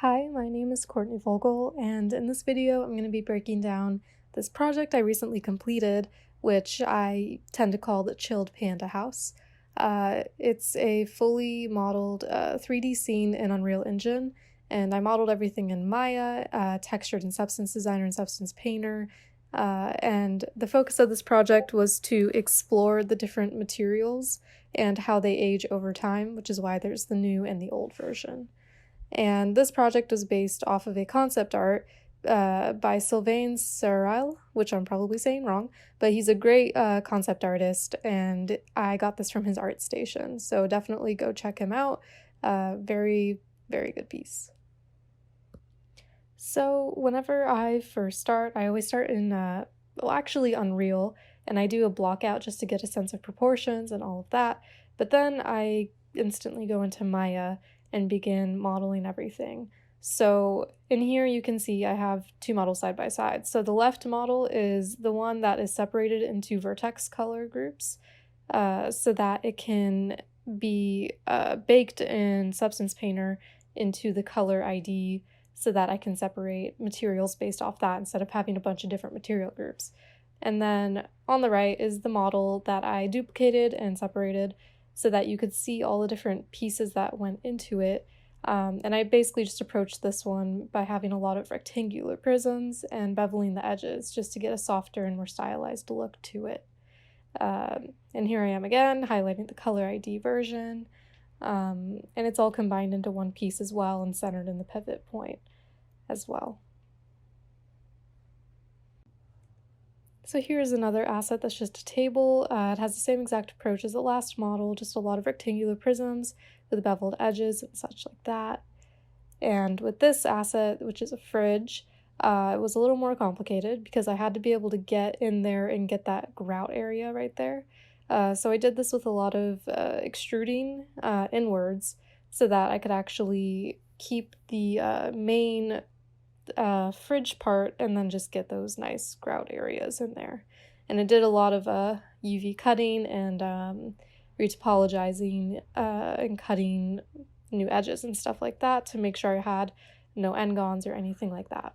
Hi, my name is Courtney Vogel, and in this video I'm going to be breaking down this project I recently completed, which I tend to call the Chilled Panda House. It's a fully modeled 3D scene in Unreal Engine, and I modeled everything in Maya, textured in Substance Designer and Substance Painter, and the focus of this project was to explore the different materials and how they age over time, which is why there's the new and the old version. And this project was based off of a concept art by Sylvain Sorel, which I'm probably saying wrong, but he's a great concept artist, and I got this from his art station, so definitely go check him out. Very, very good piece. So whenever I first start, I always start in, actually Unreal, and I do a block out just to get a sense of proportions and all of that, but then I instantly go into Maya and begin modeling everything. So in here you can see I have two models side by side. So the left model is the one that is separated into vertex color groups so that it can be baked in Substance Painter into the color ID so that I can separate materials based off that instead of having a bunch of different material groups. And then on the right is the model that I duplicated and separated so that you could see all the different pieces that went into it. And I basically just approached this one by having a lot of rectangular prisms and beveling the edges just to get a softer and more stylized look to it. And here I am again, highlighting the color ID version. And it's all combined into one piece as well and centered in the pivot point as well. So here's another asset that's just a table. It has the same exact approach as the last model, just a lot of rectangular prisms with beveled edges and such like that. And with this asset, which is a fridge, it was a little more complicated because I had to be able to get in there and get that grout area right there. So I did this with a lot of extruding inwards so that I could actually keep the main fridge part and then just get those nice grout areas in there. And it did a lot of UV cutting and retopologizing and cutting new edges and stuff like that to make sure I had no n-gons or anything like that.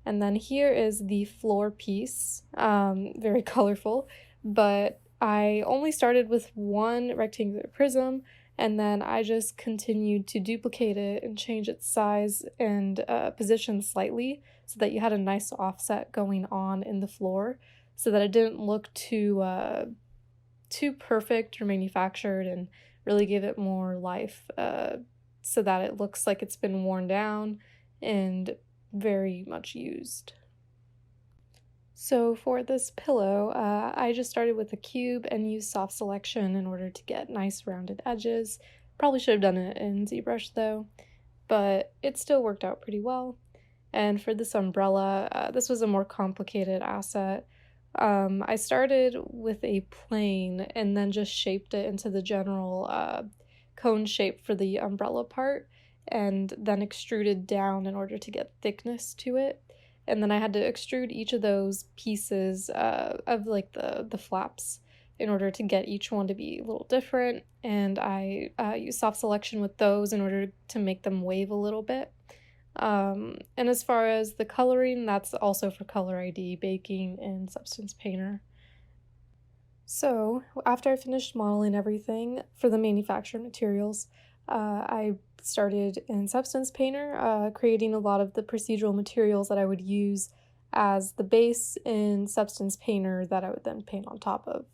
And then here is the floor piece, very colorful, but I only started with one rectangular prism, and then I just continued to duplicate it and change its size and position slightly so that you had a nice offset going on in the floor so that it didn't look too perfect or manufactured, and really give it more life so that it looks like it's been worn down and very much used. So for this pillow, I just started with a cube and used soft selection in order to get nice rounded edges. Probably should have done it in ZBrush though, but it still worked out pretty well. And for this umbrella, this was a more complicated asset. I started with a plane and then just shaped it into the general cone shape for the umbrella part, and then extruded down in order to get thickness to it. And then I had to extrude each of those pieces of like the flaps in order to get each one to be a little different. And I used soft selection with those in order to make them wave a little bit. And as far as the coloring, that's also for color ID, baking, and Substance Painter. So after I finished modeling everything for the manufactured materials, I started in Substance Painter, creating a lot of the procedural materials that I would use as the base in Substance Painter that I would then paint on top of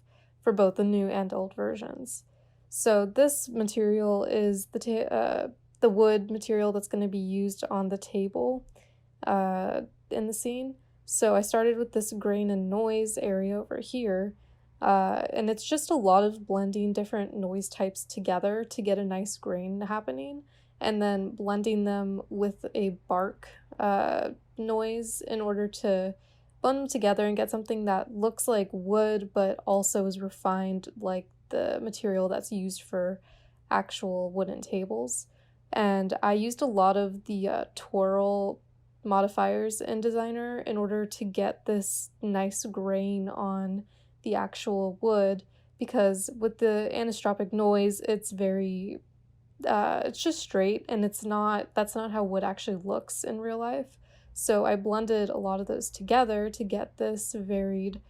for both the new and old versions. So this material is the wood material that's going to be used on the table in the scene. So I started with this grain and noise area over here. And it's just a lot of blending different noise types together to get a nice grain happening, and then blending them with a bark noise in order to blend them together and get something that looks like wood but also is refined like the material that's used for actual wooden tables. And I used a lot of the twirl modifiers in Designer in order to get this nice grain on the actual wood, because with the anisotropic noise, it's very it's just straight, and that's not how wood actually looks in real life. So I blended a lot of those together to get this varied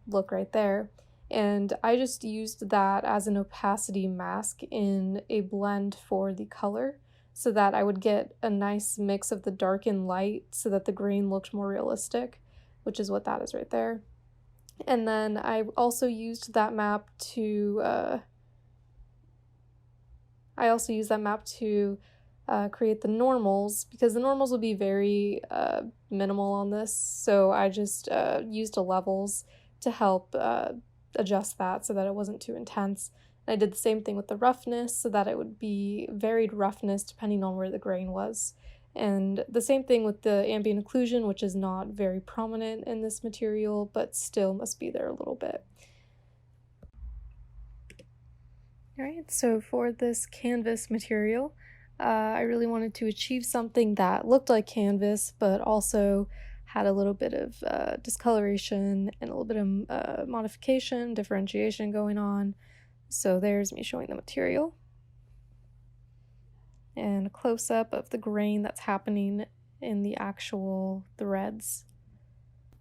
look right there. And I just used that as an opacity mask in a blend for the color so that I would get a nice mix of the dark and light so that the grain looked more realistic, which is what that is right there. And then I also used that map to create the normals, because the normals would be very minimal on this. So I just used the levels to help adjust that so that it wasn't too intense. And I did the same thing with the roughness so that it would be varied roughness depending on where the grain was. And the same thing with the ambient occlusion, which is not very prominent in this material, but still must be there a little bit. Alright, so for this canvas material, I really wanted to achieve something that looked like canvas, but also had a little bit of discoloration and a little bit of modification, differentiation going on. So there's me showing the material. And a close-up of the grain that's happening in the actual threads.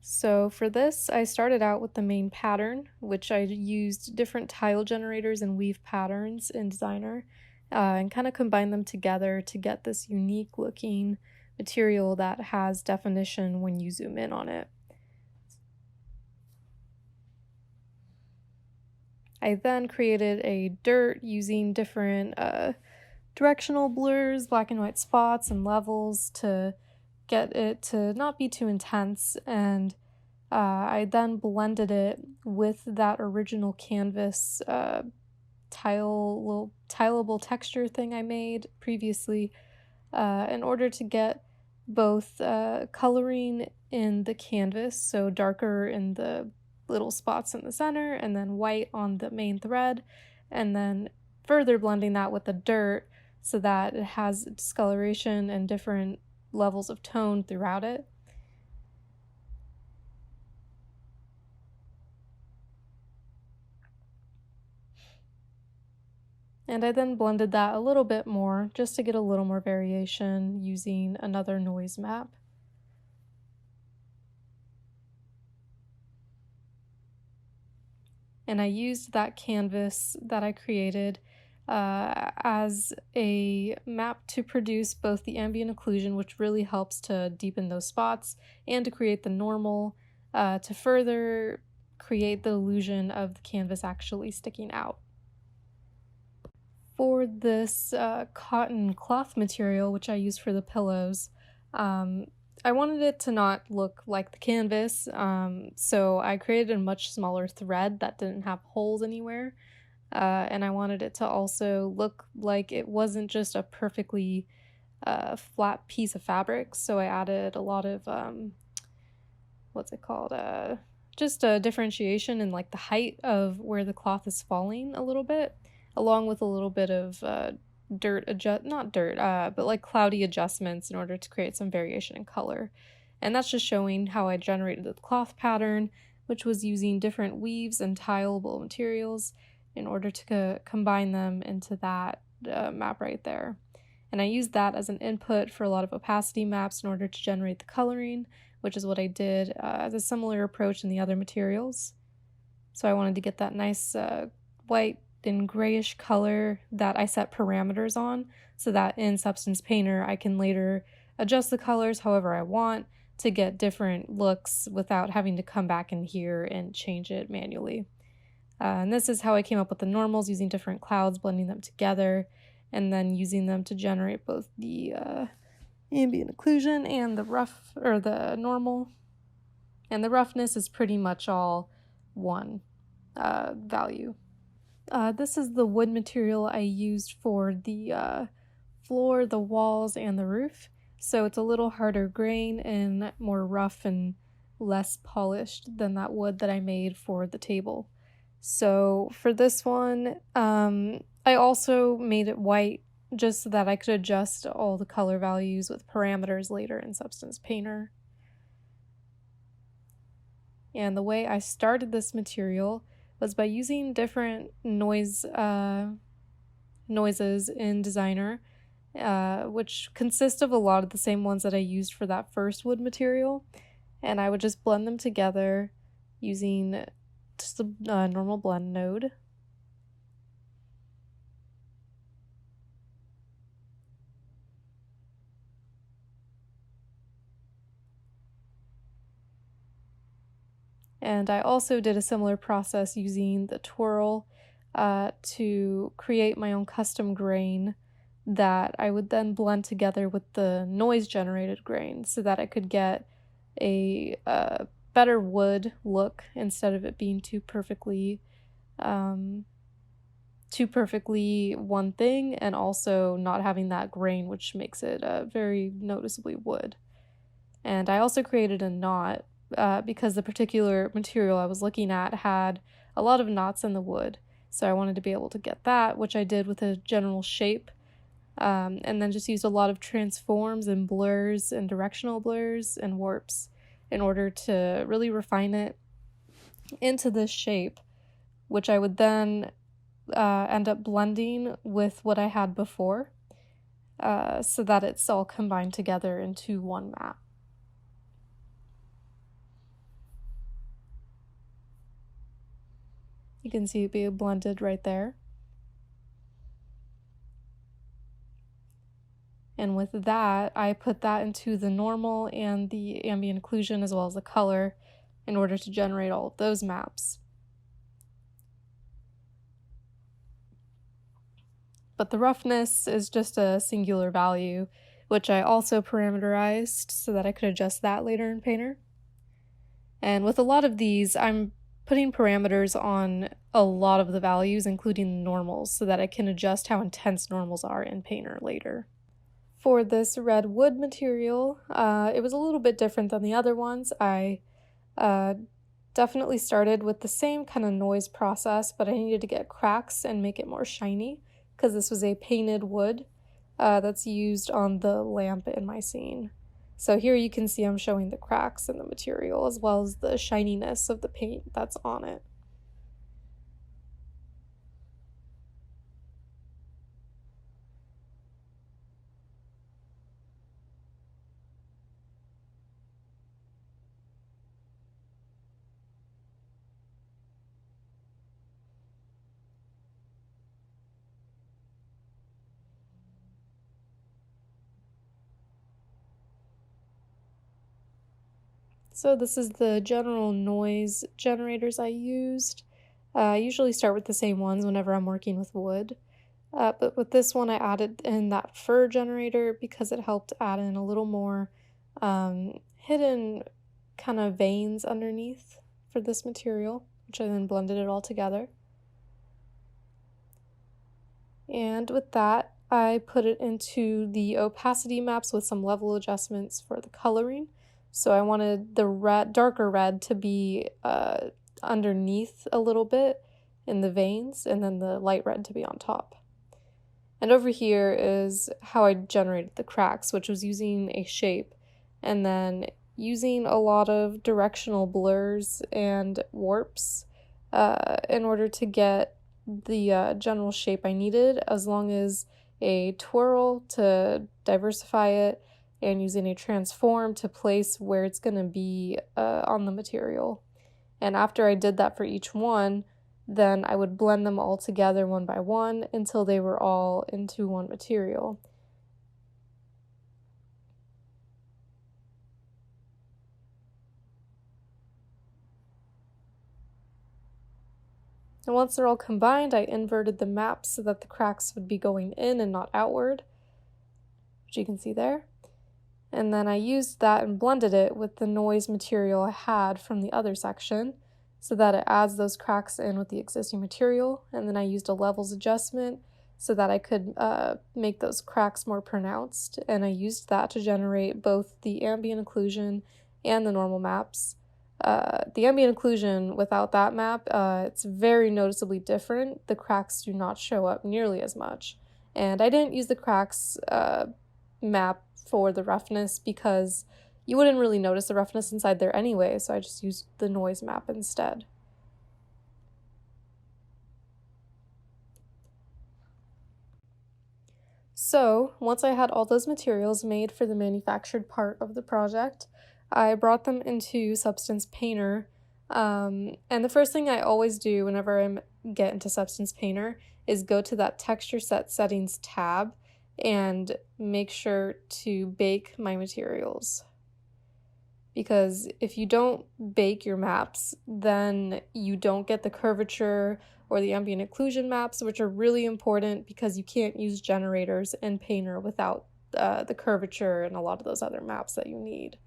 So for this, I started out with the main pattern, which I used different tile generators and weave patterns in Designer, and kind of combined them together to get this unique looking material that has definition when you zoom in on it. I then created a dirt using different directional blurs, black and white spots, and levels to get it to not be too intense, and I then blended it with that original canvas little tileable texture thing I made previously in order to get both coloring in the canvas, so darker in the little spots in the center and then white on the main thread, and then further blending that with the dirt so that it has discoloration and different levels of tone throughout it. And I then blended that a little bit more just to get a little more variation using another noise map. And I used that canvas that I created as a map to produce both the ambient occlusion, which really helps to deepen those spots, and to create the normal to further create the illusion of the canvas actually sticking out. For this cotton cloth material, which I used for the pillows, I wanted it to not look like the canvas, so I created a much smaller thread that didn't have holes anywhere, and I wanted it to also look like it wasn't just a perfectly flat piece of fabric, so I added a lot of, just a differentiation in like the height of where the cloth is falling a little bit, along with a little bit of but like cloudy adjustments in order to create some variation in color. And that's just showing how I generated the cloth pattern, which was using different weaves and tileable materials in order to combine them into that map right there. And I used that as an input for a lot of opacity maps in order to generate the coloring, which is what I did as a similar approach in the other materials. So I wanted to get that nice white and grayish color that I set parameters on, so that in Substance Painter I can later adjust the colors however I want to get different looks without having to come back in here and change it manually. And this is how I came up with the normals, using different clouds, blending them together, and then using them to generate both the ambient occlusion and the normal. And the roughness is pretty much all one value. This is the wood material I used for the floor, the walls, and the roof. So it's a little harder grain and more rough and less polished than that wood that I made for the table. So for this one, I also made it white just so that I could adjust all the color values with parameters later in Substance Painter. And the way I started this material was by using different noise noises in Designer, which consist of a lot of the same ones that I used for that first wood material, and I would just blend them together using just the normal blend node. And I also did a similar process using the twirl to create my own custom grain that I would then blend together with the noise generated grain so that I could get a better wood look instead of it being too perfectly one thing, and also not having that grain, which makes it very noticeably wood. And I also created a knot because the particular material I was looking at had a lot of knots in the wood. So I wanted to be able to get that, which I did with a general shape, and then just used a lot of transforms and blurs and directional blurs and warps in order to really refine it into this shape, which I would then end up blending with what I had before, so that it's all combined together into one map. You can see it being blended right there. And with that, I put that into the normal and the ambient occlusion as well as the color in order to generate all of those maps. But the roughness is just a singular value, which I also parameterized so that I could adjust that later in Painter. And with a lot of these, I'm putting parameters on a lot of the values, including the normals, so that I can adjust how intense normals are in Painter later. For this Redwood material, it was a little bit different than the other ones. I definitely started with the same kind of noise process, but I needed to get cracks and make it more shiny, because this was a painted wood that's used on the lamp in my scene. So here you can see I'm showing the cracks in the material as well as the shininess of the paint that's on it. So this is the general noise generators I used. I usually start with the same ones whenever I'm working with wood. But with this one, I added in that fur generator because it helped add in a little more hidden kind of veins underneath for this material, which I then blended it all together. And with that, I put it into the opacity maps with some level adjustments for the coloring. So I wanted the darker red to be underneath a little bit in the veins, and then the light red to be on top. And over here is how I generated the cracks, which was using a shape and then using a lot of directional blurs and warps in order to get the general shape I needed, as long as a twirl to diversify it and using a transform to place where it's going to be on the material. And after I did that for each one, then I would blend them all together one by one until they were all into one material. And once they're all combined, I inverted the map so that the cracks would be going in and not outward, which you can see there. And then I used that and blended it with the noise material I had from the other section so that it adds those cracks in with the existing material. And then I used a levels adjustment so that I could make those cracks more pronounced. And I used that to generate both the ambient occlusion and the normal maps. The ambient occlusion without that map, it's very noticeably different. The cracks do not show up nearly as much. And I didn't use the cracks map for the roughness because you wouldn't really notice the roughness inside there anyway, so I just used the noise map instead. So once I had all those materials made for the manufactured part of the project, I brought them into Substance Painter. And the first thing I always do whenever I get into Substance Painter is go to that texture set settings tab and make sure to bake my materials. Because if you don't bake your maps, then you don't get the curvature or the ambient occlusion maps, which are really important because you can't use generators in Painter without the curvature and a lot of those other maps that you need.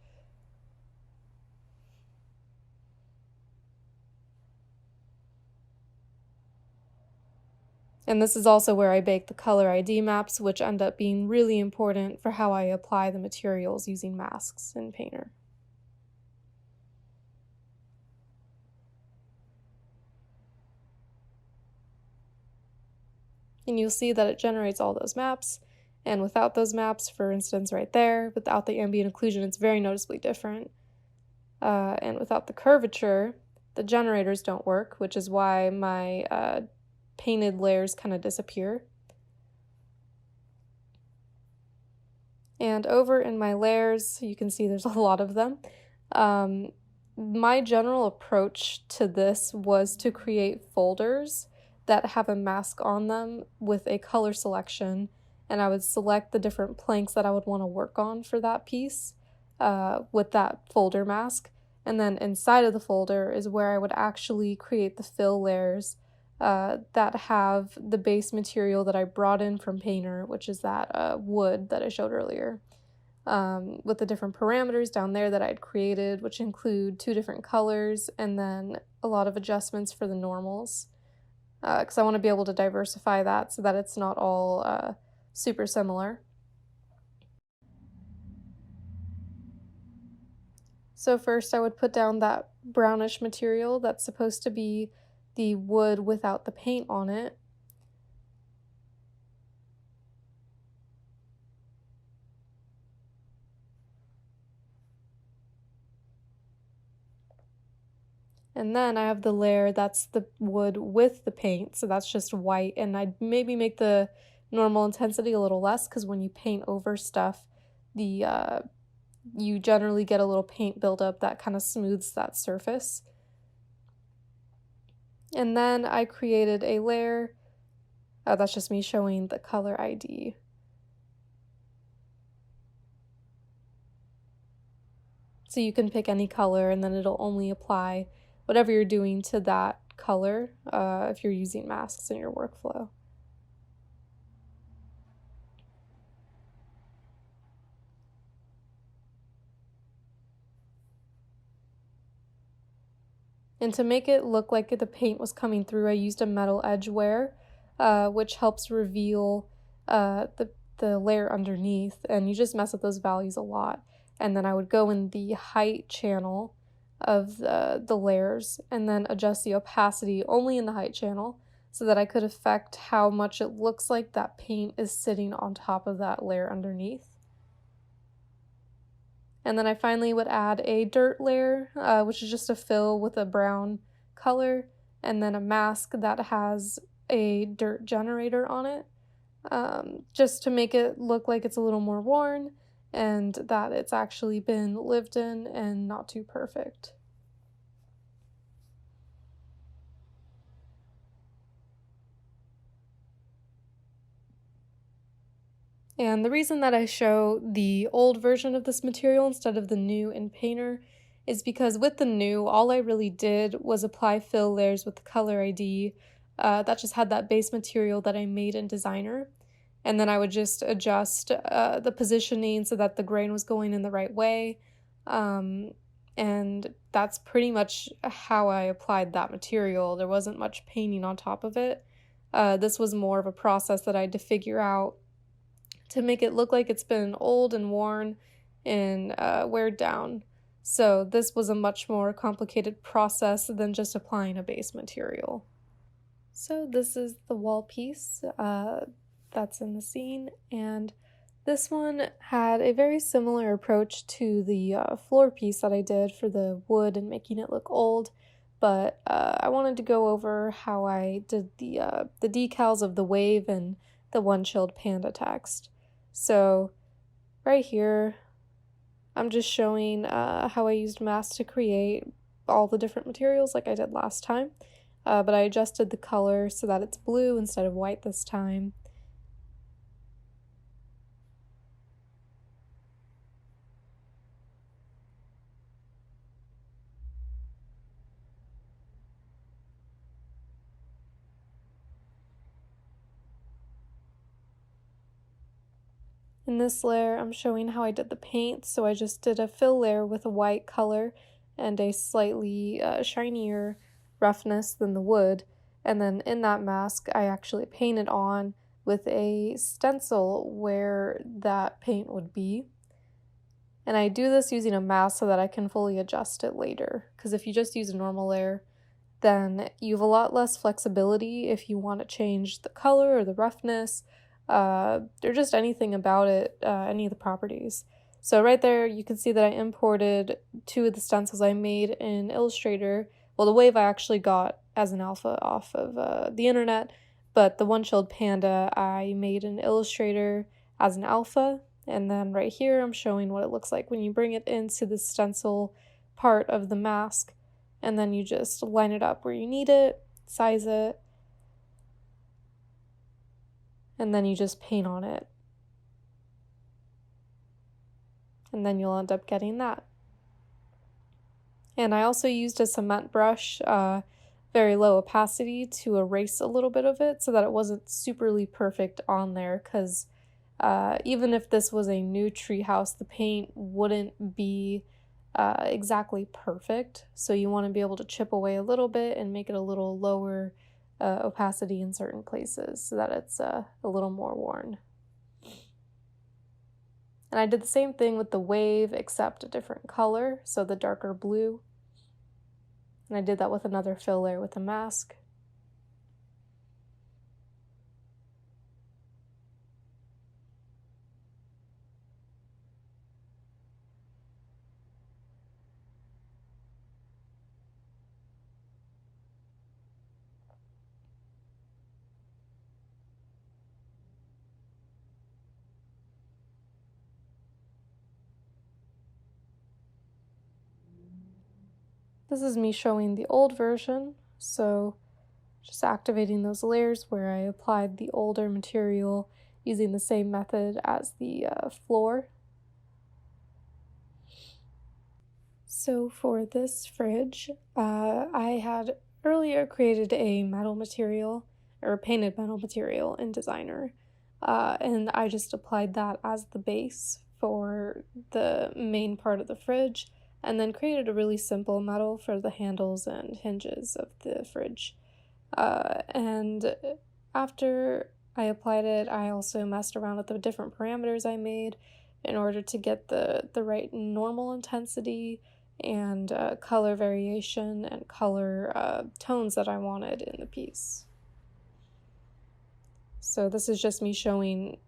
And this is also where I bake the color ID maps, which end up being really important for how I apply the materials using masks in Painter. And you'll see that it generates all those maps. And without those maps, for instance, right there, without the ambient occlusion, it's very noticeably different. And without the curvature, the generators don't work, which is why my painted layers kind of disappear. And over in my layers, you can see there's a lot of them. My general approach to this was to create folders that have a mask on them with a color selection, and I would select the different planks that I would want to work on for that piece with that folder mask. And then inside of the folder is where I would actually create the fill layers that have the base material that I brought in from Painter, which is that wood that I showed earlier, with the different parameters down there that I'd created, which include 2 different colors and then a lot of adjustments for the normals, because I want to be able to diversify that so that it's not all super similar. So first I would put down that brownish material that's supposed to be the wood without the paint on it. And then I have the layer that's the wood with the paint, so that's just white, and I'd maybe make the normal intensity a little less because when you paint over stuff, you generally get a little paint buildup that kind of smooths that surface. And then I created a layer, that's just me showing the color ID. So you can pick any color and then it'll only apply whatever you're doing to that color if you're using masks in your workflow. And to make it look like the paint was coming through, I used a metal edge wear, which helps reveal the layer underneath, and you just mess with those values a lot. And then I would go in the height channel of the layers and then adjust the opacity only in the height channel so that I could affect how much it looks like that paint is sitting on top of that layer underneath. And then I finally would add a dirt layer, which is just a fill with a brown color, and then a mask that has a dirt generator on it, just to make it look like it's a little more worn and that it's actually been lived in and not too perfect. And the reason that I show the old version of this material instead of the new in Painter is because with the new, all I really did was apply fill layers with the color ID that just had that base material that I made in Designer. And then I would just adjust the positioning so that the grain was going in the right way. And that's pretty much how I applied that material. There wasn't much painting on top of it. This was more of a process that I had to figure out to make it look like it's been old and worn and weared down. So this was a much more complicated process than just applying a base material. So this is the wall piece that's in the scene, and this one had a very similar approach to the floor piece that I did for the wood and making it look old, but I wanted to go over how I did the decals of the wave and the one chilled panda text. So right here, I'm just showing how I used masks to create all the different materials like I did last time, but I adjusted the color so that it's blue instead of white this time. In this layer, I'm showing how I did the paint, so I just did a fill layer with a white color and a slightly shinier roughness than the wood, and then in that mask, I actually painted on with a stencil where that paint would be. And I do this using a mask so that I can fully adjust it later, because if you just use a normal layer, then you have a lot less flexibility if you want to change the color or the roughness, or just anything about it, any of the properties. So right there, you can see that I imported 2 of the stencils I made in Illustrator. Well, the wave I actually got as an alpha off of the internet, but the one chilled panda I made in Illustrator as an alpha. And then right here, I'm showing what it looks like when you bring it into the stencil part of the mask, and then you just line it up where you need it, size it, and then you just paint on it. And then you'll end up getting that. And I also used a cement brush, very low opacity, to erase a little bit of it so that it wasn't superly perfect on there, because even if this was a new treehouse, the paint wouldn't be exactly perfect. So you want to be able to chip away a little bit and make it a little lower opacity in certain places so that it's a little more worn. And I did the same thing with the wave, except a different color, so the darker blue. And I did that with another fill layer with a mask. This is me showing the old version, so just activating those layers where I applied the older material using the same method as the floor. So for this fridge, I had earlier created a metal material, or painted metal material in Designer, and I just applied that as the base for the main part of the fridge, and then created a really simple metal for the handles and hinges of the fridge. And after I applied it, I also messed around with the different parameters I made in order to get the right normal intensity and color variation and color tones that I wanted in the piece. So this is just me showing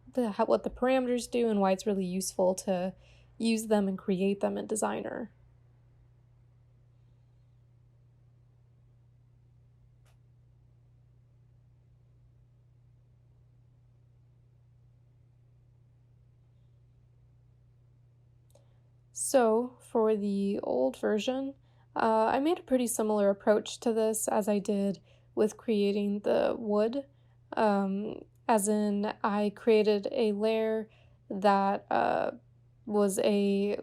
what the parameters do and why it's really useful to use them and create them in Designer. So for the old version, I made a pretty similar approach to this as I did with creating the wood, as in I created a layer that was a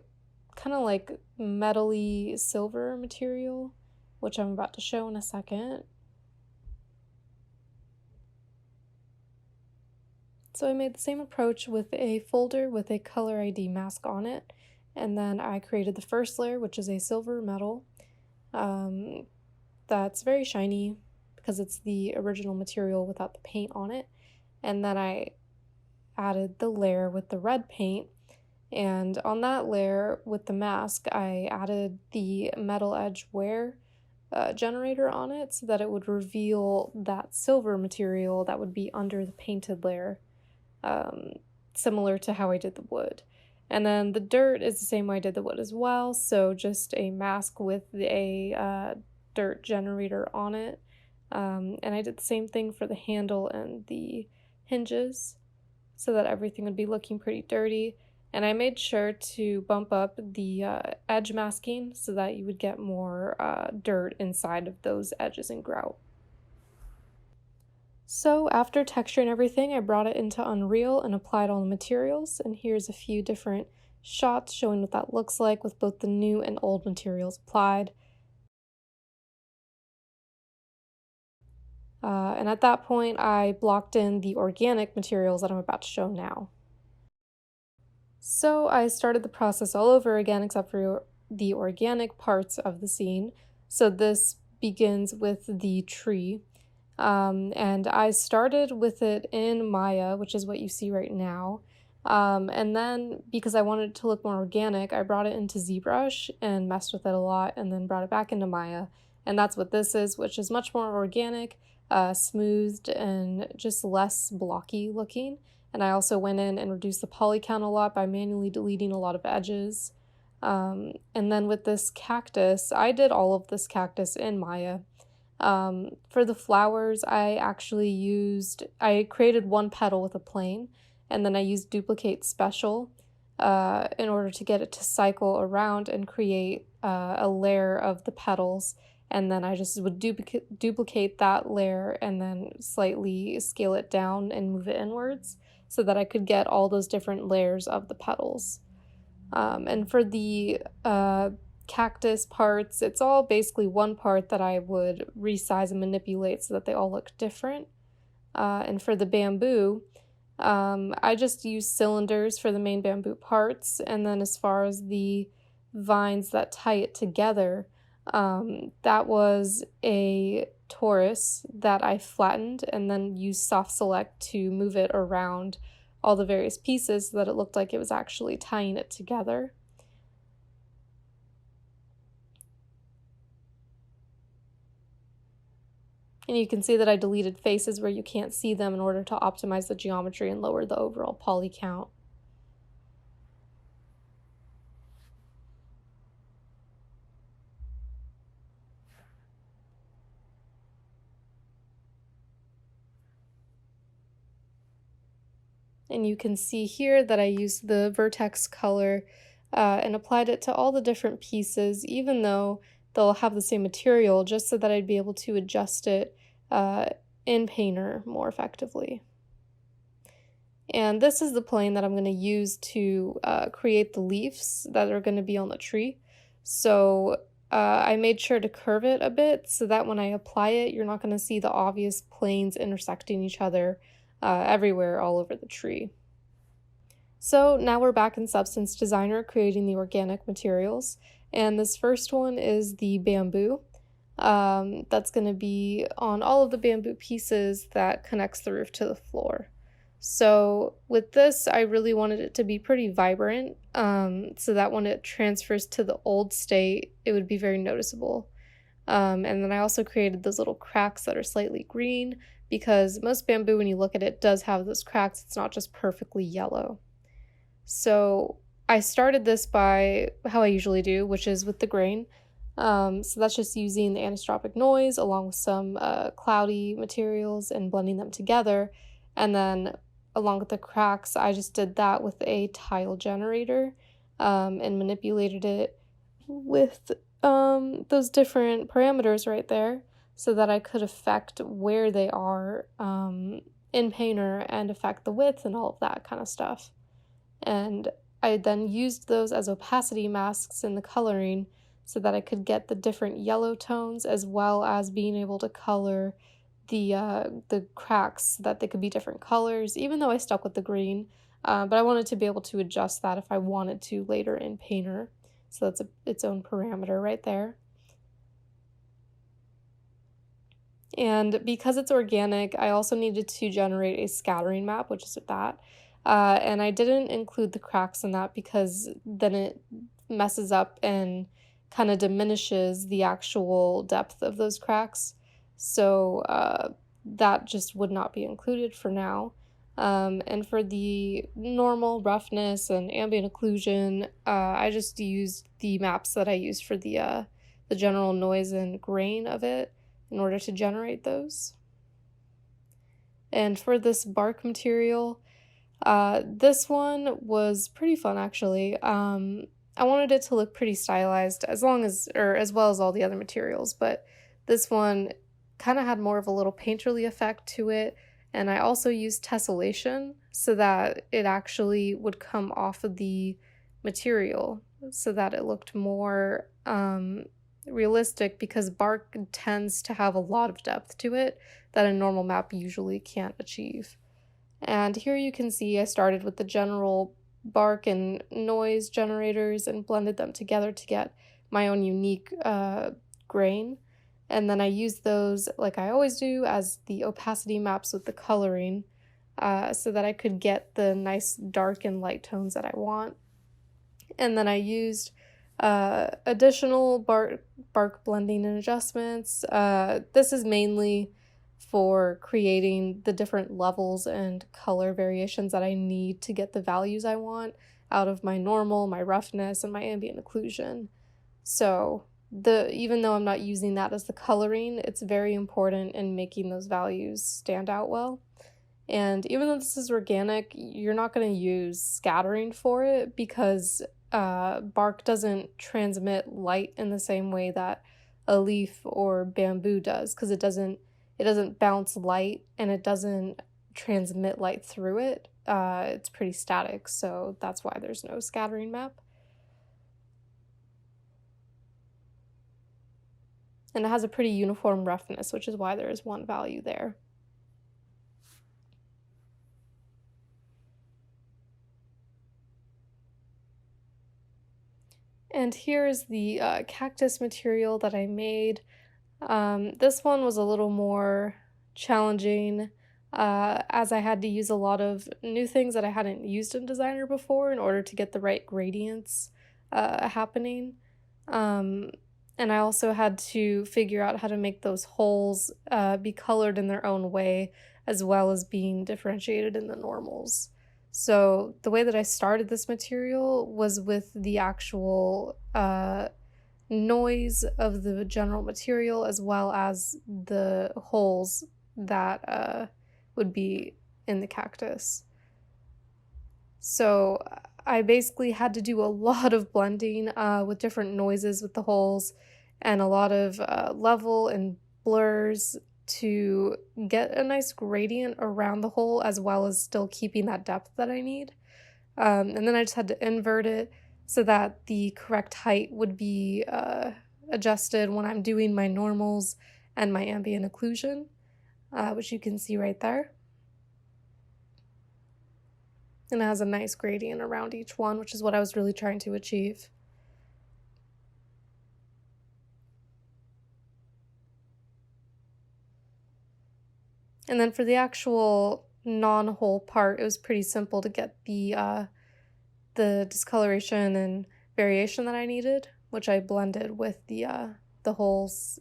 kind of like metally silver material, which I'm about to show in a second. So I made the same approach with a folder with a color ID mask on it, and then I created the first layer, which is a silver metal. That's very shiny because it's the original material without the paint on it. And then I added the layer with the red paint, and on that layer with the mask, I added the metal edge wear generator on it so that it would reveal that silver material that would be under the painted layer, similar to how I did the wood. And then the dirt is the same way I did the wood as well, so just a mask with a dirt generator on it. And I did the same thing for the handle and the hinges so that everything would be looking pretty dirty. And I made sure to bump up the edge masking so that you would get more dirt inside of those edges and grout. So after texturing everything, I brought it into Unreal and applied all the materials, and here's a few different shots showing what that looks like with both the new and old materials applied. And at that point, I blocked in the organic materials that I'm about to show now. So I started the process all over again, except for the organic parts of the scene. So this begins with the tree. And I started with it in Maya, which is what you see right now. And then, because I wanted it to look more organic, I brought it into ZBrush and messed with it a lot, and then brought it back into Maya. And that's what this is, which is much more organic, smoothed, and just less blocky looking. And I also went in and reduced the poly count a lot by manually deleting a lot of edges. And then with this cactus, I did all of this cactus in Maya. For the flowers, I created one petal with a plane, and then I used duplicate special in order to get it to cycle around and create a layer of the petals. And then I just would duplicate that layer and then slightly scale it down and move it inwards so that I could get all those different layers of the petals. And for the cactus parts, it's all basically one part that I would resize and manipulate so that they all look different. And for the bamboo, I just use cylinders for the main bamboo parts, and then as far as the vines that tie it together, that was a torus that I flattened and then used soft select to move it around all the various pieces so that it looked like it was actually tying it together. And you can see that I deleted faces where you can't see them in order to optimize the geometry and lower the overall poly count. And you can see here that I used the vertex color and applied it to all the different pieces, even though they'll have the same material, just so that I'd be able to adjust it in Painter more effectively. And this is the plane that I'm going to use to create the leaves that are going to be on the tree. So I made sure to curve it a bit so that when I apply it, you're not going to see the obvious planes intersecting each other everywhere all over the tree. So now we're back in Substance Designer creating the organic materials. And this first one is the bamboo. That's going to be on all of the bamboo pieces that connects the roof to the floor. So with this, I really wanted it to be pretty vibrant, so that when it transfers to the old state, it would be very noticeable. And then I also created those little cracks that are slightly green, because most bamboo, when you look at it, does have those cracks. It's not just perfectly yellow. So I started this by how I usually do, which is with the grain. So that's just using the anisotropic noise along with some cloudy materials and blending them together. And then along with the cracks, I just did that with a tile generator and manipulated it with those different parameters right there so that I could affect where they are in Painter and affect the width and all of that kind of stuff. And I then used those as opacity masks in the coloring so that I could get the different yellow tones, as well as being able to color the cracks so that they could be different colors, even though I stuck with the green. But I wanted to be able to adjust that if I wanted to later in Painter. So that's its own parameter right there. And because it's organic, I also needed to generate a scattering map, which is that. And I didn't include the cracks in that because then it messes up and kind of diminishes the actual depth of those cracks. So that just would not be included for now. And for the normal roughness and ambient occlusion, I just used the maps that I used for the general noise and grain of it in order to generate those. And for this bark material, this one was pretty fun actually. I wanted it to look pretty stylized as long as, or as well as all the other materials, but this one kind of had more of a little painterly effect to it. And I also used tessellation so that it actually would come off of the material so that it looked more realistic, because bark tends to have a lot of depth to it that a normal map usually can't achieve. And here you can see I started with the general bark and noise generators and blended them together to get my own unique grain. And then I used those, like I always do, as the opacity maps with the coloring, so that I could get the nice dark and light tones that I want. And then I used additional bark blending and adjustments. This is mainly for creating the different levels and color variations that I need to get the values I want out of my normal, my roughness, and my ambient occlusion. So even though I'm not using that as the coloring, it's very important in making those values stand out well. And even though this is organic, you're not going to use scattering for it, because bark doesn't transmit light in the same way that a leaf or bamboo does, because it doesn't bounce light and it doesn't transmit light through it. It's pretty static, so that's why there's no scattering map. And it has a pretty uniform roughness, which is why there is one value there. And here is the cactus material that I made. This one was a little more challenging, as I had to use a lot of new things that I hadn't used in Designer before in order to get the right gradients happening. And I also had to figure out how to make those holes be colored in their own way, as well as being differentiated in the normals. So the way that I started this material was with the actual noise of the general material, as well as the holes that would be in the cactus. So I basically had to do a lot of blending with different noises with the holes, and a lot of level and blurs to get a nice gradient around the hole, as well as still keeping that depth that I need. And then I just had to invert it so that the correct height would be adjusted when I'm doing my normals and my ambient occlusion, which you can see right there. And it has a nice gradient around each one, which is what I was really trying to achieve. And then for the actual non-hole part, it was pretty simple to get the discoloration and variation that I needed, which I blended with the holes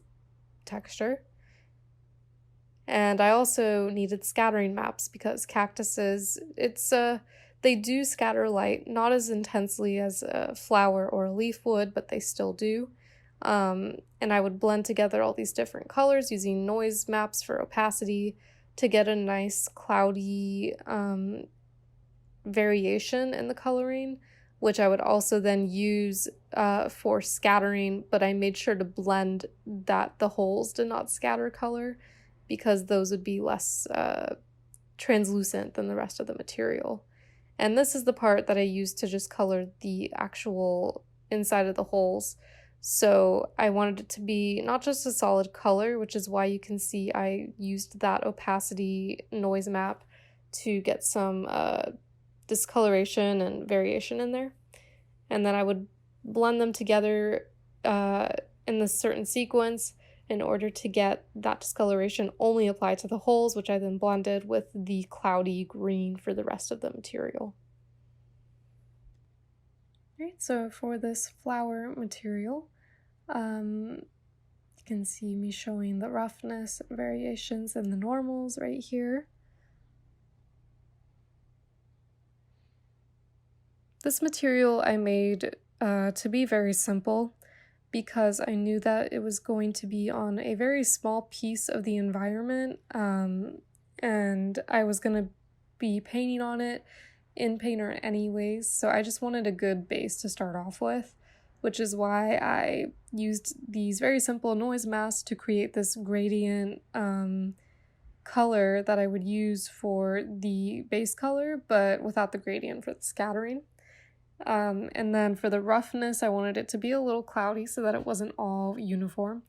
texture. And I also needed scattering maps, because cactuses, they do scatter light, not as intensely as a flower or a leaf would, but they still do. And I would blend together all these different colors using noise maps for opacity to get a nice cloudy variation in the coloring, which I would also then use for scattering, but I made sure to blend that the holes did not scatter color, because those would be less translucent than the rest of the material. And this is the part that I used to just color the actual inside of the holes. So I wanted it to be not just a solid color, which is why you can see I used that opacity noise map to get some discoloration and variation in there. And then I would blend them together in this certain sequence in order to get that discoloration only applied to the holes, which I then blended with the cloudy green for the rest of the material. Alright, so for this flower material, you can see me showing the roughness and variations and the normals right here. This material I made to be very simple, because I knew that it was going to be on a very small piece of the environment, and I was going to be painting on it in Painter anyways, so I just wanted a good base to start off with, which is why I used these very simple noise masks to create this gradient color that I would use for the base color, but without the gradient for the scattering. And then for the roughness, I wanted it to be a little cloudy so that it wasn't all uniform.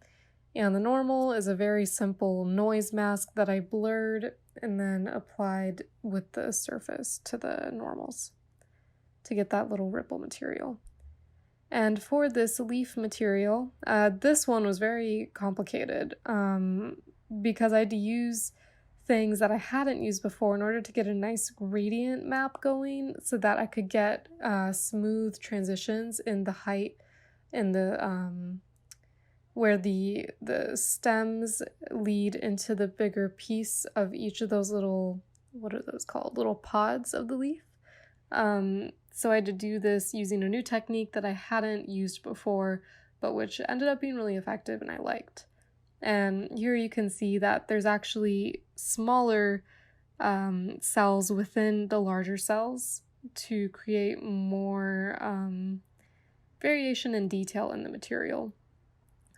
And the normal is a very simple noise mask that I blurred and then applied with the surface to the normals to get that little ripple material. And for this leaf material, this one was very complicated because I had to use things that I hadn't used before in order to get a nice gradient map going so that I could get smooth transitions in the height and the where the stems lead into the bigger piece of each of those little, what are those called? Little pods of the leaf. So I had to do this using a new technique that I hadn't used before, but which ended up being really effective and I liked. And here you can see that there's actually smaller cells within the larger cells to create more variation and detail in the material.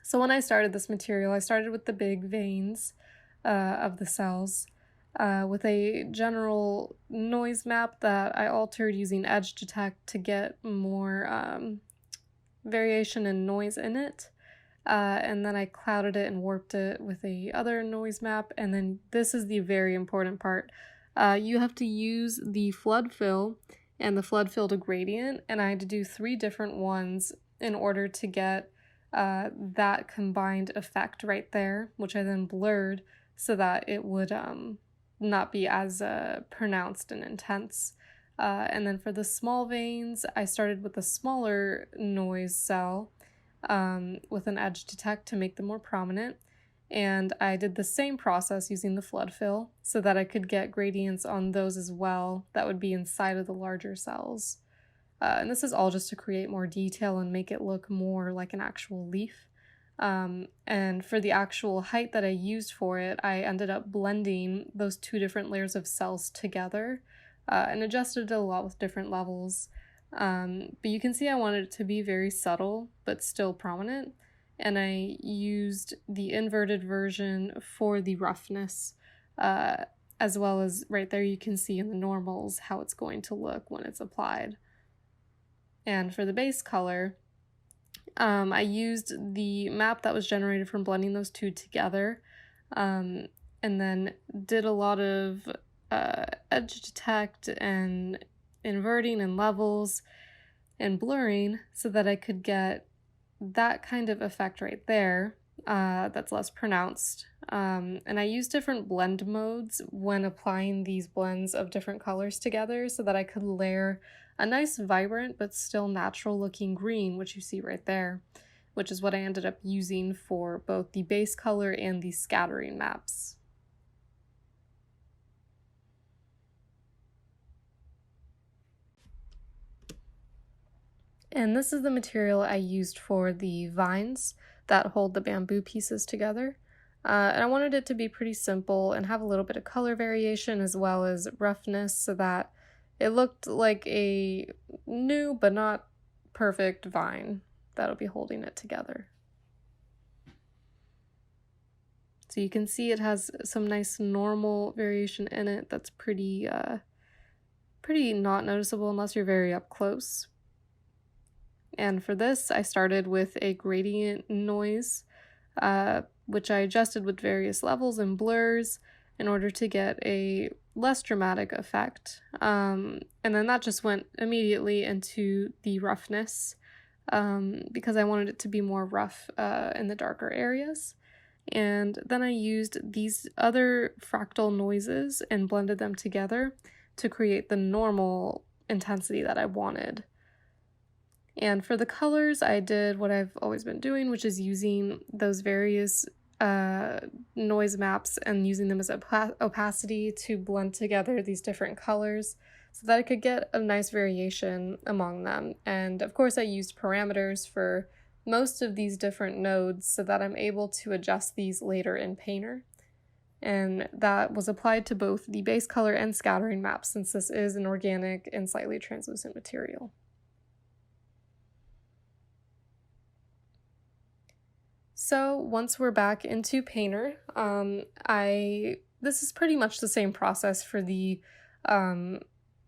So when I started this material, I started with the big veins of the cells with a general noise map that I altered using edge detect to get more variation and noise in it. And then I clouded it and warped it with a other noise map. And then this is the very important part. You have to use the flood fill and the flood fill to gradient. And I had to do 3 different ones in order to get that combined effect right there, which I then blurred so that it would not be as pronounced and intense. And then for the small veins, I started with a smaller noise cell with an edge detect to make them more prominent. And I did the same process using the flood fill so that I could get gradients on those as well that would be inside of the larger cells. And this is all just to create more detail and make it look more like an actual leaf. And for the actual height that I used for it, I ended up blending those 2 different layers of cells together and adjusted it a lot with different levels. But you can see I wanted it to be very subtle, but still prominent. And I used the inverted version for the roughness, as well as right there you can see in the normals how it's going to look when it's applied. And for the base color, I used the map that was generated from blending those 2 together, and then did a lot of edge detect and inverting and levels and blurring so that I could get that kind of effect right there that's less pronounced. And I used different blend modes when applying these blends of different colors together so that I could layer a nice vibrant but still natural looking green, which you see right there, which is what I ended up using for both the base color and the scattering maps. And this is the material I used for the vines that hold the bamboo pieces together. And I wanted it to be pretty simple and have a little bit of color variation as well as roughness so that it looked like a new but not perfect vine that'll be holding it together. So you can see it has some nice normal variation in it that's pretty not noticeable unless you're very up close. And for this, I started with a gradient noise, which I adjusted with various levels and blurs in order to get a less dramatic effect. And then that just went immediately into the roughness because I wanted it to be more rough in the darker areas. And then I used these other fractal noises and blended them together to create the normal intensity that I wanted. And for the colors, I did what I've always been doing, which is using those various noise maps and using them as opacity to blend together these different colors so that I could get a nice variation among them. And of course, I used parameters for most of these different nodes so that I'm able to adjust these later in Painter. and that was applied to both the base color and scattering map, since this is an organic and slightly translucent material. So once we're back into Painter, this is pretty much the same process for the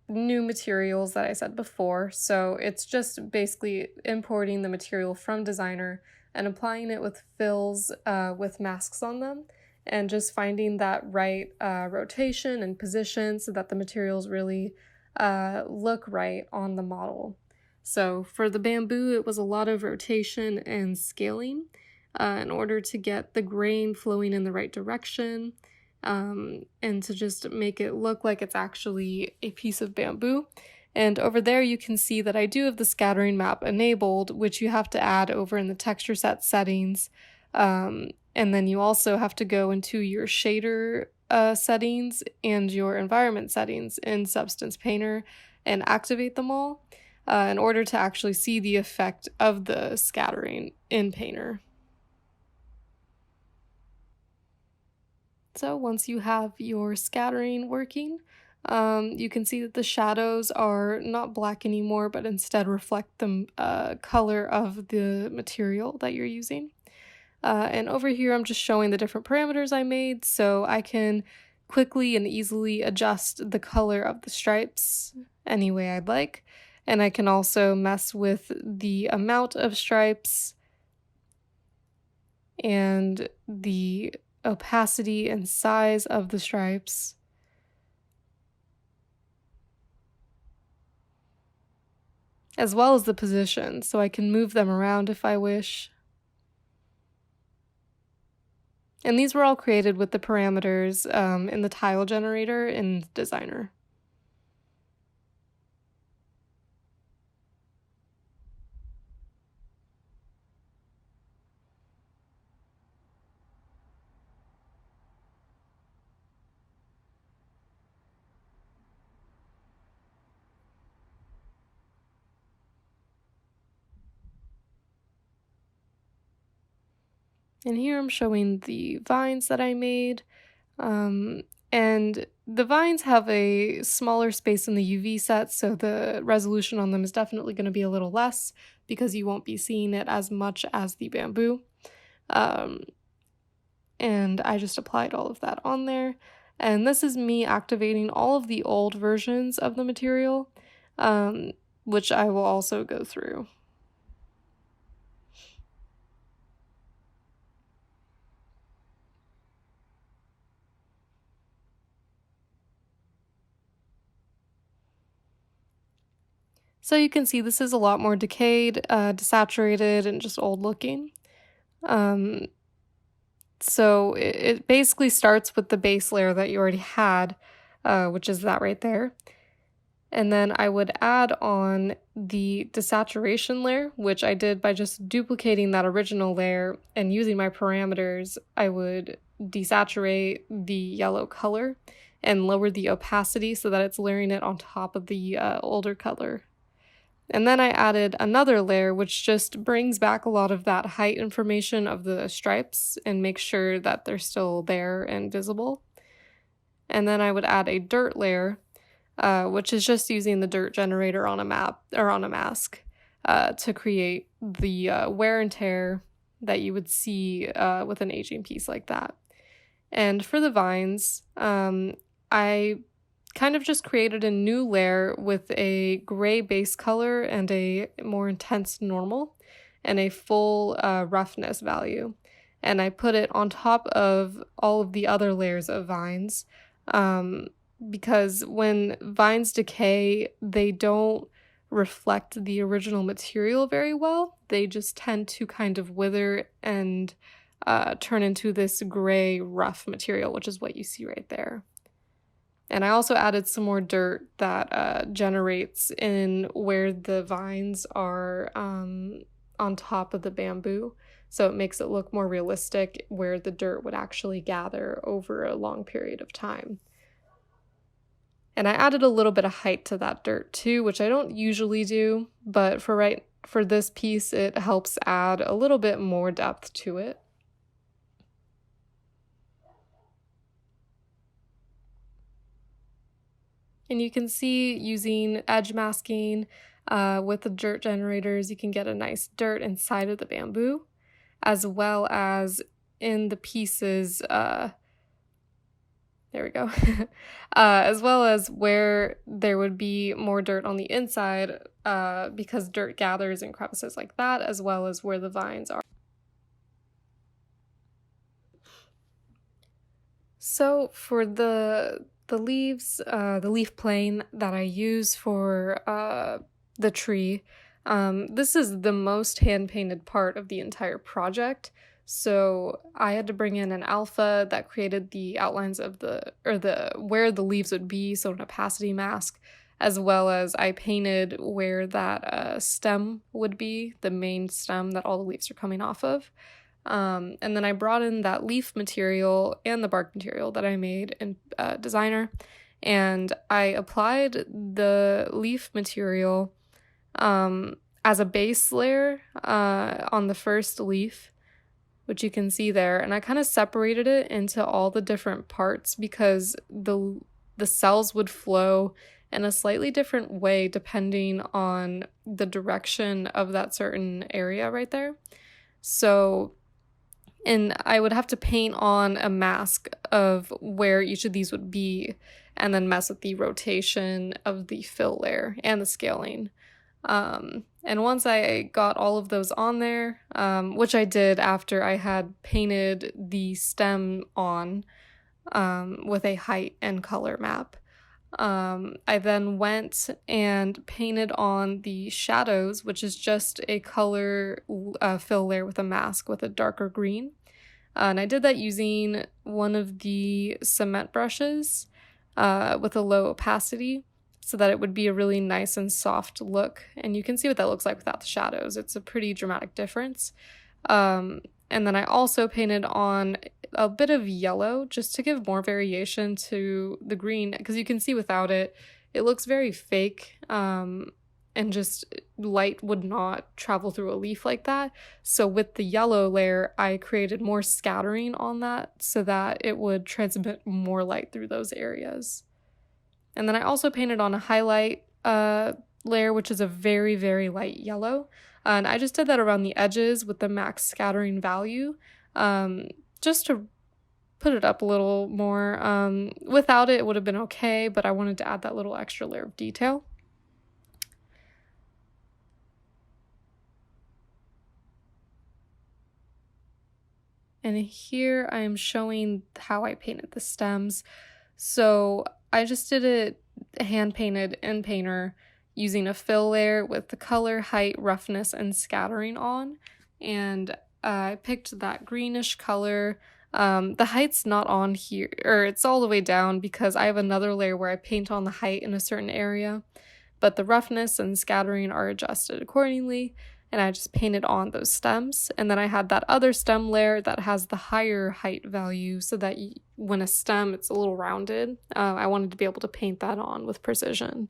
new materials that I said before. So it's just basically importing the material from Designer and applying it with fills with masks on them, and just finding that right rotation and position so that the materials really look right on the model. So for the bamboo, it was a lot of rotation and scaling in order to get the grain flowing in the right direction, and to just make it look like it's actually a piece of bamboo. And over there you can see that I do have the scattering map enabled, which you have to add over in the texture set settings. And then you also have to go into your shader settings and your environment settings in Substance Painter and activate them all in order to actually see the effect of the scattering in Painter. So once you have your scattering working, you can see that the shadows are not black anymore, but instead reflect the color of the material that you're using. And over here, I'm just showing the different parameters I made, so I can quickly and easily adjust the color of the stripes any way I'd like. And I can also mess with the amount of stripes and the opacity and size of the stripes. As well as the position, so I can move them around if I wish. And these were all created with the parameters in the tile generator in Designer. And here I'm showing the vines that I made. And the vines have a smaller space in the UV set, so the resolution on them is definitely going to be a little less because you won't be seeing it as much as the bamboo. And I just applied all of that on there. And this is me activating all of the old versions of the material, which I will also go through. So you can see this is a lot more decayed, desaturated, and just old looking. So it basically starts with the base layer that you already had, which is that right there. And then I would add on the desaturation layer, which I did by just duplicating that original layer and using my parameters. I would desaturate the yellow color and lower the opacity so that it's layering it on top of the older color. And then I added another layer, which just brings back a lot of that height information of the stripes and makes sure that they're still there and visible. And then I would add a dirt layer, which is just using the dirt generator on a map or on a mask to create the wear and tear that you would see with an aging piece like that. And for the vines, I kind of just created a new layer with a gray base color and a more intense normal and a full roughness value. And I put it on top of all of the other layers of vines because when vines decay, they don't reflect the original material very well. They just tend to kind of wither and turn into this gray rough material, which is what you see right there. And I also added some more dirt that generates in where the vines are on top of the bamboo. So it makes it look more realistic where the dirt would actually gather over a long period of time. And I added a little bit of height to that dirt too, which I don't usually do, but for this piece, it helps add a little bit more depth to it. And you can see using edge masking with the dirt generators, you can get a nice dirt inside of the bamboo, as well as in the pieces, there we go, as well as where there would be more dirt on the inside because dirt gathers in crevices like that, as well as where the vines are. So for the leaves, the leaf plane that I use for the tree, this is the most hand-painted part of the entire project. So I had to bring in an alpha that created the outlines of where the leaves would be, so an opacity mask, as well as I painted where that stem would be, the main stem that all the leaves are coming off of. And then I brought in that leaf material and the bark material that I made in Designer, and I applied the leaf material as a base layer on the first leaf, which you can see there, and I kind of separated it into all the different parts because the cells would flow in a slightly different way depending on the direction of that certain area right there. So, and I would have to paint on a mask of where each of these would be and then mess with the rotation of the fill layer and the scaling. And once I got all of those on there, which I did after I had painted the stem on with a height and color map, I then went and painted on the shadows, which is just a color fill layer with a mask with a darker green. And I did that using one of the cement brushes with a low opacity, so that it would be a really nice and soft look. And you can see what that looks like without the shadows. It's a pretty dramatic difference. And then I also painted on a bit of yellow just to give more variation to the green, because you can see without it, it looks very fake, and just light would not travel through a leaf like that. So with the yellow layer, I created more scattering on that so that it would transmit more light through those areas. And then I also painted on a highlight layer, which is a very, very light yellow. And I just did that around the edges with the max scattering value, just to put it up a little more. Without it, it would have been okay, but I wanted to add that little extra layer of detail. And here I am showing how I painted the stems. So I just did it hand painted in Painter using a fill layer with the color, height, roughness, and scattering on. And I picked that greenish color. The height's not on here, or it's all the way down because I have another layer where I paint on the height in a certain area, but the roughness and scattering are adjusted accordingly. And I just painted on those stems. And then I had that other stem layer that has the higher height value so that when a stem, it's a little rounded. I wanted to be able to paint that on with precision.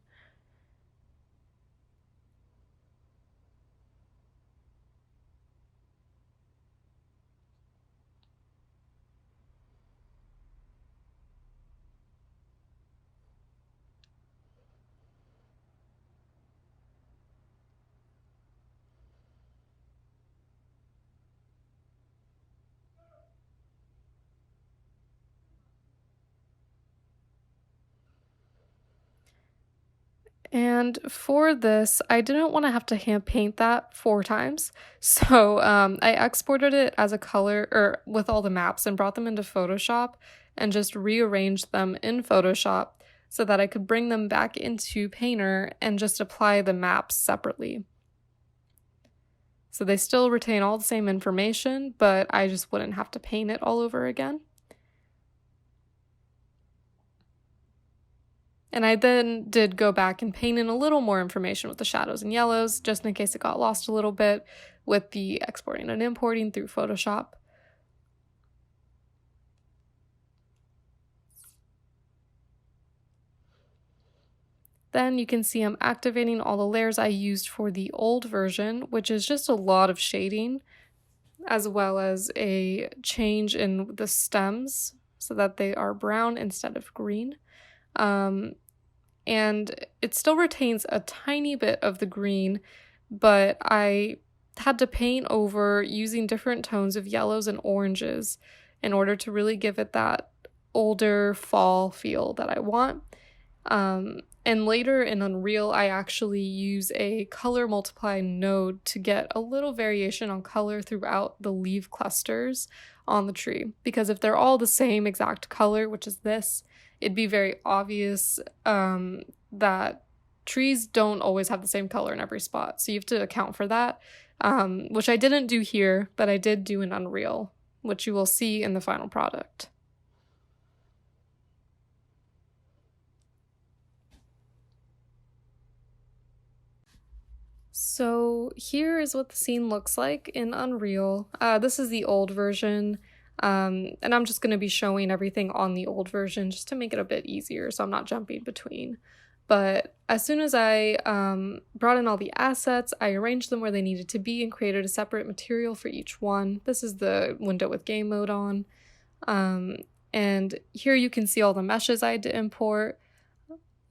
And for this, I didn't want to have to hand paint that 4 times. So I exported it as a color, or with all the maps, and brought them into Photoshop and just rearranged them in Photoshop so that I could bring them back into Painter and just apply the maps separately. So they still retain all the same information, but I just wouldn't have to paint it all over again. And I then did go back and paint in a little more information with the shadows and yellows, just in case it got lost a little bit with the exporting and importing through Photoshop. Then you can see I'm activating all the layers I used for the old version, which is just a lot of shading, as well as a change in the stems so that they are brown instead of green. and it still retains a tiny bit of the green, but I had to paint over using different tones of yellows and oranges in order to really give it that older fall feel that I want. And later in Unreal, I actually use a color multiply node to get a little variation on color throughout the leaf clusters on the tree. Because if they're all the same exact color, which is this, it'd be very obvious that trees don't always have the same color in every spot. So you have to account for that, which I didn't do here, but I did do in Unreal, which you will see in the final product. So here is what the scene looks like in Unreal. This is the old version, and I'm just going to be showing everything on the old version just to make it a bit easier so I'm not jumping between. But as soon as I brought in all the assets, I arranged them where they needed to be and created a separate material for each one. This is the window with game mode on. And here you can see all the meshes I had to import.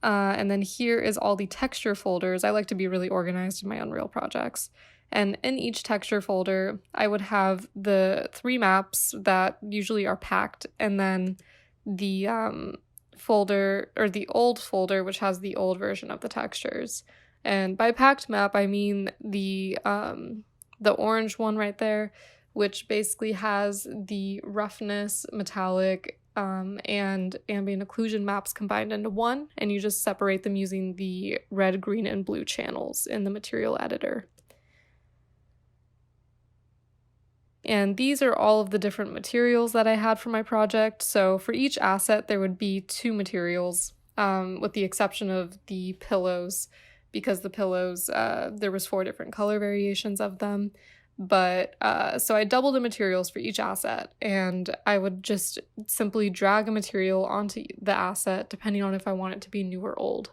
And then here is all the texture folders. I like to be really organized in my Unreal projects. And in each texture folder, I would have the 3 maps that usually are packed, and then the folder, or the old folder, which has the old version of the textures. And by packed map, I mean the orange one right there, which basically has the roughness, metallic, and ambient occlusion maps combined into one, and you just separate them using the red, green, and blue channels in the material editor. And these are all of the different materials that I had for my project. So for each asset, there would be 2 materials, with the exception of the pillows, because the pillows, there was 4 different color variations of them. But so I doubled the materials for each asset, and I would just simply drag a material onto the asset depending on if I want it to be new or old.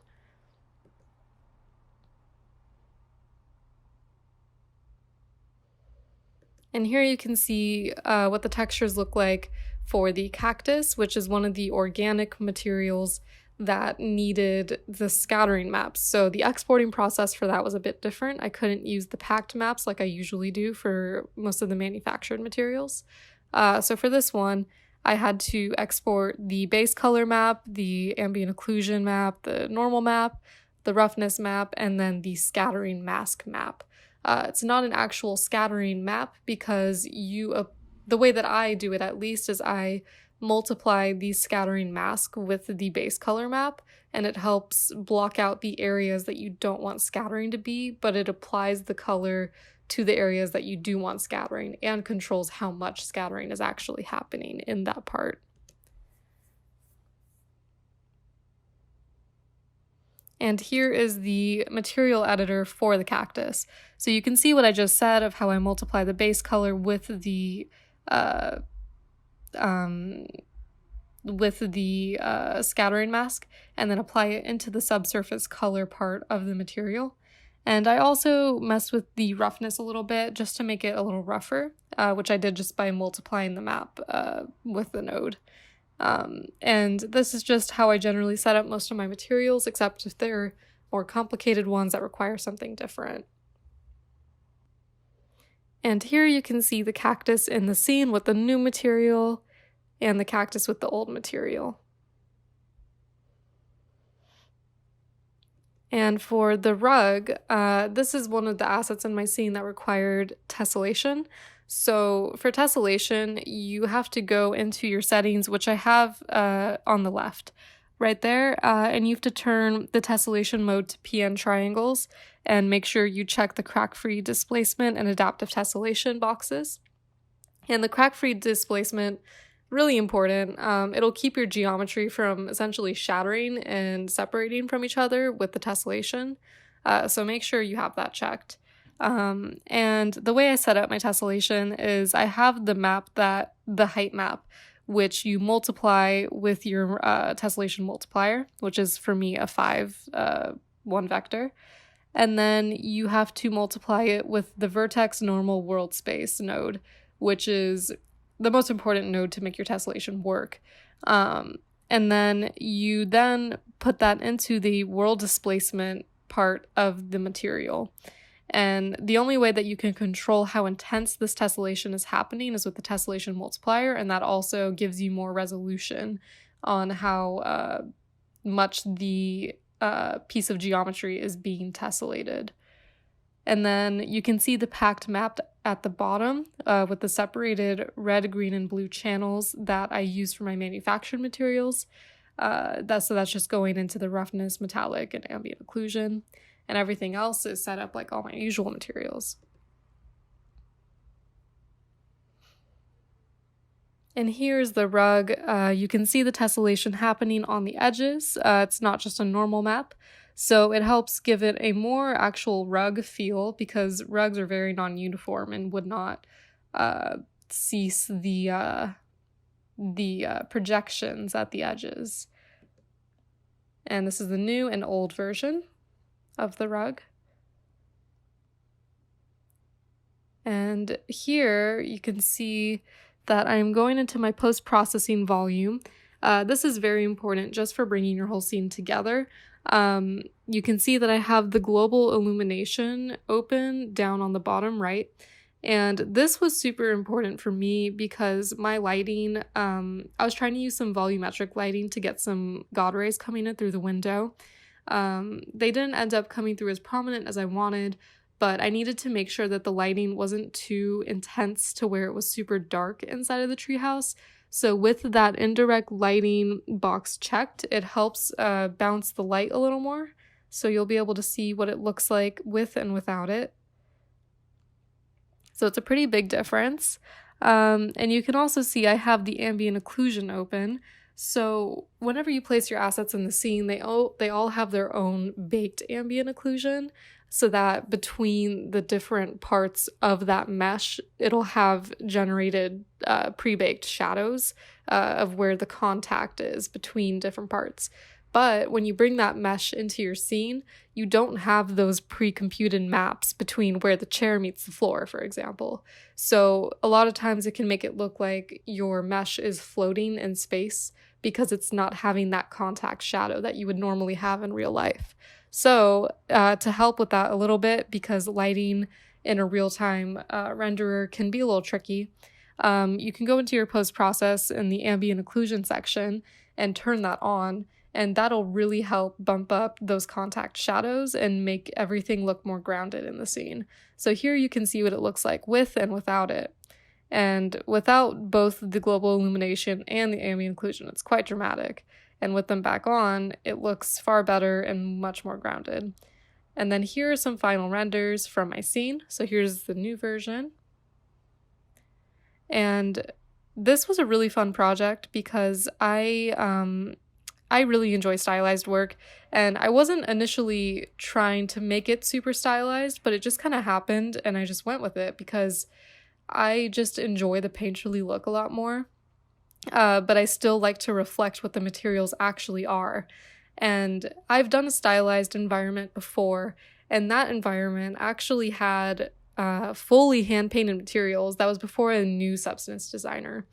And here you can see what the textures look like for the cactus, which is one of the organic materials that needed the scattering maps. So the exporting process for that was a bit different. I couldn't use the packed maps like I usually do for most of the manufactured materials. So for this one, I had to export the base color map, the ambient occlusion map, the normal map, the roughness map, and then the scattering mask map. It's not an actual scattering map because the way that I do it at least is I multiply the scattering mask with the base color map, and it helps block out the areas that you don't want scattering to be, but it applies the color to the areas that you do want scattering and controls how much scattering is actually happening in that part. And here is the material editor for the cactus. So you can see what I just said of how I multiply the base color with the scattering mask, and then apply it into the subsurface color part of the material. And I also messed with the roughness a little bit just to make it a little rougher, which I did just by multiplying the map with the node. And this is just how I generally set up most of my materials, except if they're more complicated ones that require something different. And here you can see the cactus in the scene with the new material and the cactus with the old material. And for the rug, this is one of the assets in my scene that required tessellation. So for tessellation, you have to go into your settings, which I have on the left right there, and you have to turn the tessellation mode to PN triangles and make sure you check the crack-free displacement and adaptive tessellation boxes. And the crack-free displacement, really important. It'll keep your geometry from essentially shattering and separating from each other with the tessellation. So make sure you have that checked. And the way I set up my tessellation is I have the height map, which you multiply with your tessellation multiplier, which is for me a 5, 1 vector. And then you have to multiply it with the vertex normal world space node, which is the most important node to make your tessellation work. And then you then put that into the world displacement part of the material. And the only way that you can control how intense this tessellation is happening is with the tessellation multiplier, and that also gives you more resolution on how much the piece of geometry is being tessellated. And then you can see the packed map at the bottom with the separated red, green, and blue channels that I use for my manufactured materials. So that's just going into the roughness, metallic, and ambient occlusion. And everything else is set up like all my usual materials. And here's the rug. You can see the tessellation happening on the edges. It's not just a normal map. So it helps give it a more actual rug feel, because rugs are very non-uniform and would not cease the projections at the edges. And this is the new and old version of the rug. And here you can see that I'm going into my post-processing volume. This is very important just for bringing your whole scene together. You can see that I have the global illumination open down on the bottom right. And this was super important for me because my lighting, I was trying to use some volumetric lighting to get some God rays coming in through the window. They didn't end up coming through as prominent as I wanted, but I needed to make sure that the lighting wasn't too intense to where it was super dark inside of the treehouse. So with that indirect lighting box checked, it helps bounce the light a little more. So you'll be able to see what it looks like with and without it. So it's a pretty big difference. And you can also see I have the ambient occlusion open. So whenever you place your assets in the scene, they all have their own baked ambient occlusion, so that between the different parts of that mesh, it'll have generated pre-baked shadows of where the contact is between different parts. But when you bring that mesh into your scene, you don't have those pre-computed maps between where the chair meets the floor, for example. So a lot of times it can make it look like your mesh is floating in space because it's not having that contact shadow that you would normally have in real life. So to help with that a little bit, because lighting in a real-time renderer can be a little tricky, you can go into your post-process in the ambient occlusion section and turn that on, and that'll really help bump up those contact shadows and make everything look more grounded in the scene. So here you can see what it looks like with and without it. And without both the global illumination and the ambient occlusion, it's quite dramatic. And with them back on, it looks far better and much more grounded. And then here are some final renders from my scene. So here's the new version. And this was a really fun project because I really enjoy stylized work, and I wasn't initially trying to make it super stylized, but it just kind of happened and I just went with it because I just enjoy the painterly look a lot more. But I still like to reflect what the materials actually are. And I've done a stylized environment before, and that environment actually had fully hand-painted materials. That was before I knew substance designer.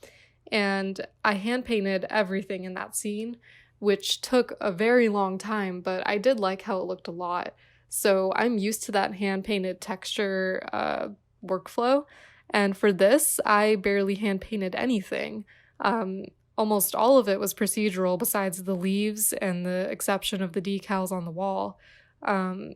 And I hand-painted everything in that scene, which took a very long time, but I did like how it looked a lot. So I'm used to that hand-painted texture workflow. And for this, I barely hand-painted anything. Almost all of it was procedural besides the leaves and the exception of the decals on the wall.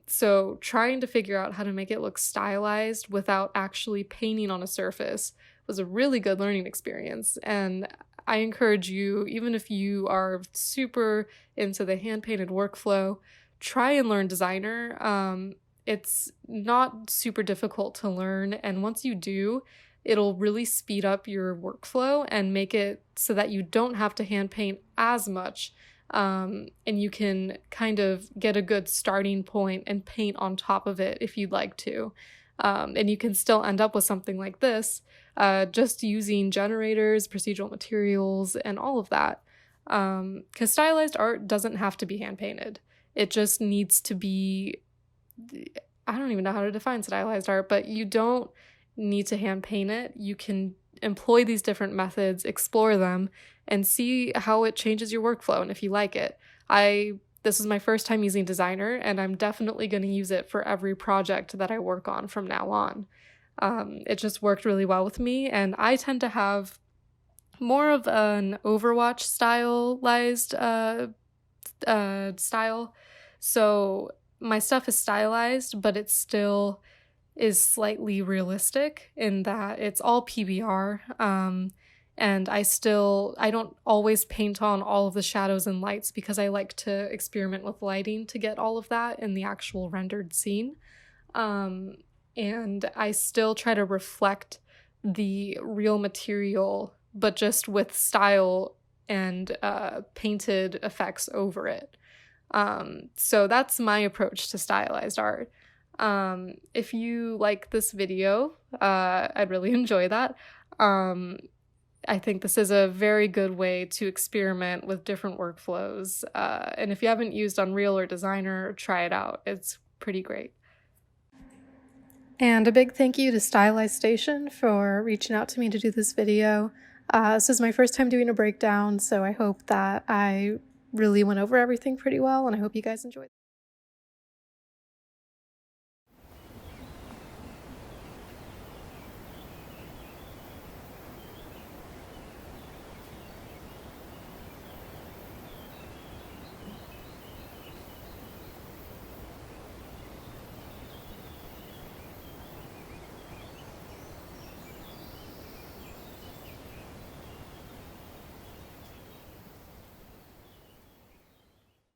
So trying to figure out how to make it look stylized without actually painting on a surface was a really good learning experience. And I encourage you, even if you are super into the hand-painted workflow, try and learn designer. It's not super difficult to learn, and once you do, it'll really speed up your workflow and make it so that you don't have to hand paint as much, and you can kind of get a good starting point and paint on top of it if you'd like to. And you can still end up with something like this, just using generators, procedural materials, and all of that. Because stylized art doesn't have to be hand-painted. It just needs to be... I don't even know how to define stylized art, but you don't need to hand paint it. You can employ these different methods, explore them, and see how it changes your workflow and if you like it. This is my first time using Designer, and I'm definitely going to use it for every project that I work on from now on. It just worked really well with me, and I tend to have more of an Overwatch stylized style. So my stuff is stylized, but it still is slightly realistic in that it's all PBR. And I don't always paint on all of the shadows and lights because I like to experiment with lighting to get all of that in the actual rendered scene. And I still try to reflect the real material, but just with style and painted effects over it. So that's my approach to stylized art. If you like this video, I'd really enjoy that. I think this is a very good way to experiment with different workflows. And if you haven't used Unreal or Designer, try it out. It's pretty great. And a big thank you to Stylized Station for reaching out to me to do this video. This is my first time doing a breakdown, so I hope that I really went over everything pretty well, and I hope you guys enjoyed.